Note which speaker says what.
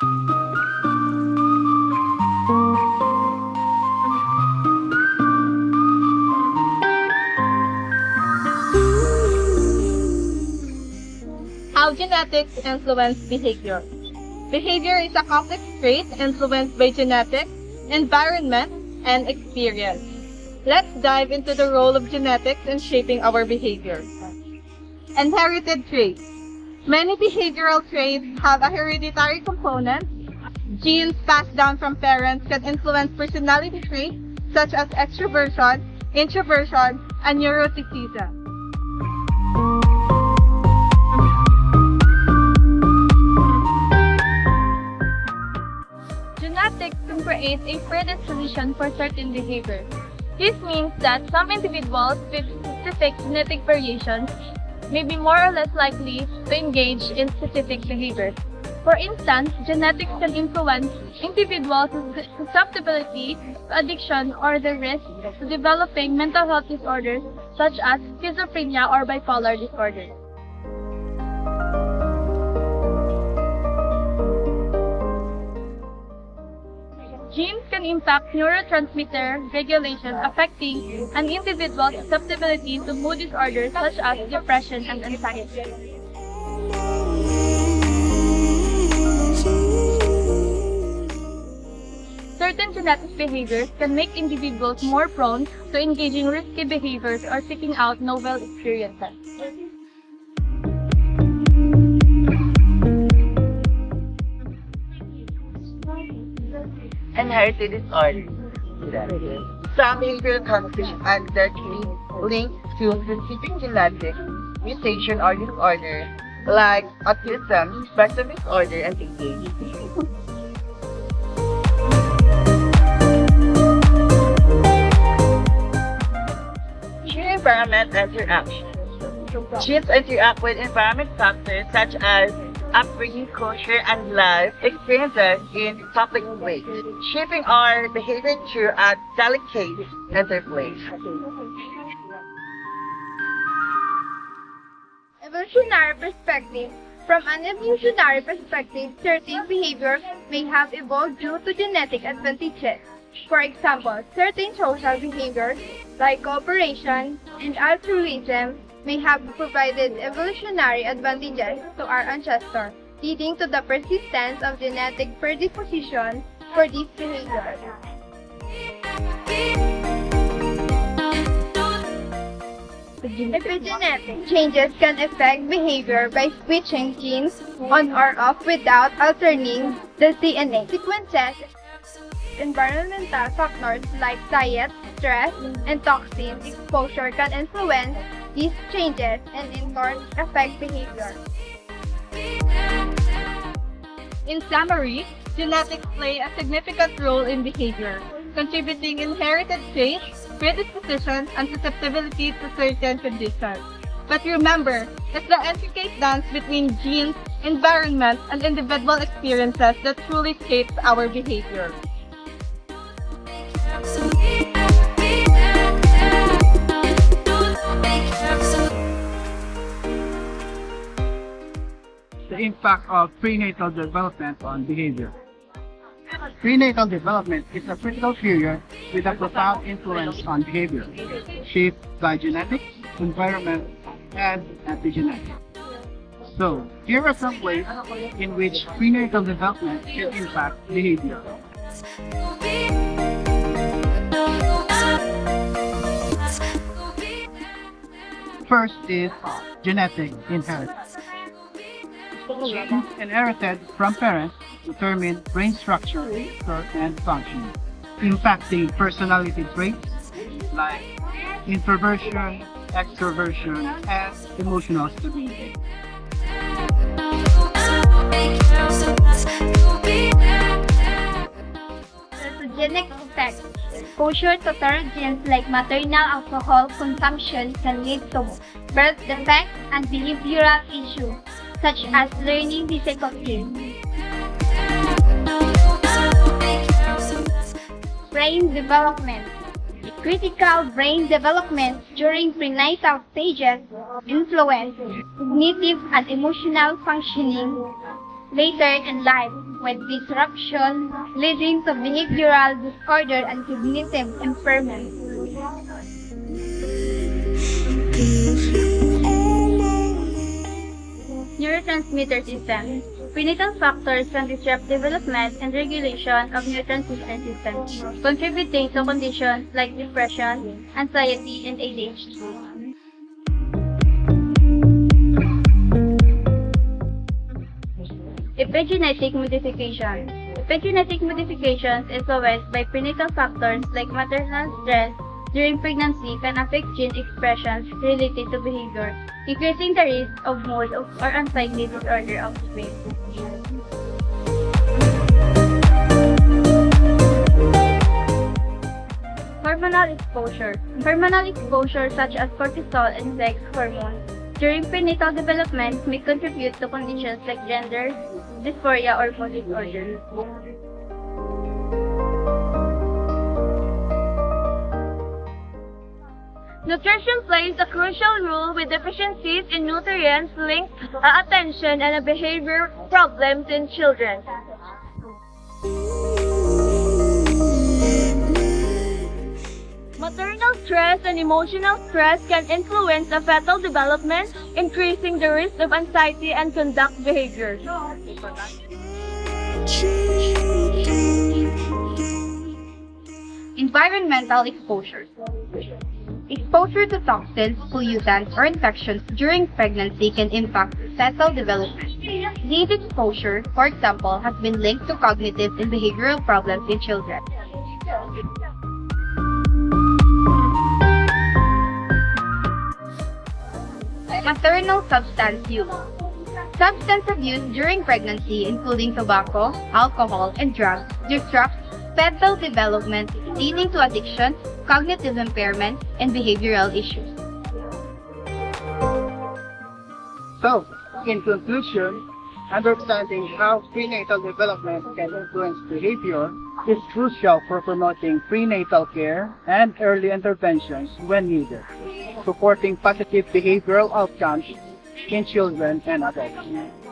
Speaker 1: How genetics influence behavior. Behavior is a complex trait influenced by genetics, environment, and experience. Let's dive into the role of genetics in shaping our behavior. Inherited traits. Many behavioral traits have a hereditary component. Genes passed down from parents can influence personality traits such as extroversion, introversion, and neuroticism. Genetics can create a predisposition for certain behaviors. This means that some individuals with specific genetic variations may be more or less likely to engage in specific behaviors. For instance, genetics can influence individuals' susceptibility to addiction or the risk to developing mental health disorders such as schizophrenia or bipolar disorder. Genes can impact neurotransmitter regulation, affecting an individual's susceptibility to mood disorders such as depression and anxiety. Certain genetic behaviors can make individuals more prone to engaging risky behaviors or seeking out novel experiences.
Speaker 2: Inherited disorders. Some behavioral conditions are directly linked to specific genetic mutation or disorder, like autism, spectrum disorder, and ADHD. Gene environment interaction. Genes interact with environment factors such as upbringing, culture, and life experiences in complex ways, shaping our behavior through a delicate interplay.
Speaker 3: Evolutionary perspective. From an evolutionary perspective, certain behaviors may have evolved due to genetic advantages. For example, certain social behaviors like cooperation and altruism may have provided evolutionary advantages to our ancestors, leading to the persistence of genetic predisposition for these behaviors. Epigenetic changes can affect behavior by switching genes on or off without altering the DNA. Sequences, environmental factors like diet, stress, and toxin exposure can influence these changes and in turn affect behavior.
Speaker 1: In summary, genetics play a significant role in behavior, contributing inherited traits, predispositions, and susceptibility to certain conditions. But remember, it's the intricate dance between genes, environment, and individual experiences that truly shapes our behavior.
Speaker 4: The impact of prenatal development on behavior. Prenatal development is a critical period with a profound influence on behavior, shaped by genetics, environment, and epigenetics. So, here are some ways in which prenatal development can impact behavior. First is genetic inheritance. Genes inherited from parents determine brain structure and function, impacting personality traits like introversion, extroversion, and emotional stability.
Speaker 3: Teratogenic effects. Exposure to terogens like maternal alcohol consumption can lead to birth defects and behavioral issues such as learning difficulties. Brain development. Critical brain development during prenatal stages influence cognitive and emotional functioning, later in life with disruption leading to behavioral disorder and cognitive impairment. Neurotransmitter system. Prenatal factors can disrupt development and regulation of neurotransmitter systems, contributing to conditions like depression, anxiety, and ADHD. Epigenetic modification. Epigenetic modifications influenced by prenatal factors like maternal stress during pregnancy can affect gene expressions related to behavior, increasing the risk of mood or anxiety disorder offspring. Hormonal exposure. Hormonal exposure such as cortisol and sex hormones during prenatal development may contribute to conditions like gender dysphoria or mood disorder. Nutrition plays a crucial role with deficiencies in nutrients linked attention and behavior problems in children. Maternal stress and emotional stress can influence the fetal development, increasing the risk of anxiety and conduct behaviors. Environmental exposure. Exposure to toxins, pollutants, or infections during pregnancy can impact fetal development. This exposure, for example, has been linked to cognitive and behavioral problems in children. Maternal substance use. Substance abuse during pregnancy, including tobacco, alcohol, and drugs, disrupts fetal development, leading to addiction, cognitive impairment, and behavioral issues.
Speaker 4: So, in conclusion, understanding how prenatal development can influence behavior is crucial for promoting prenatal care and early interventions when needed, supporting positive behavioral outcomes in children and adults.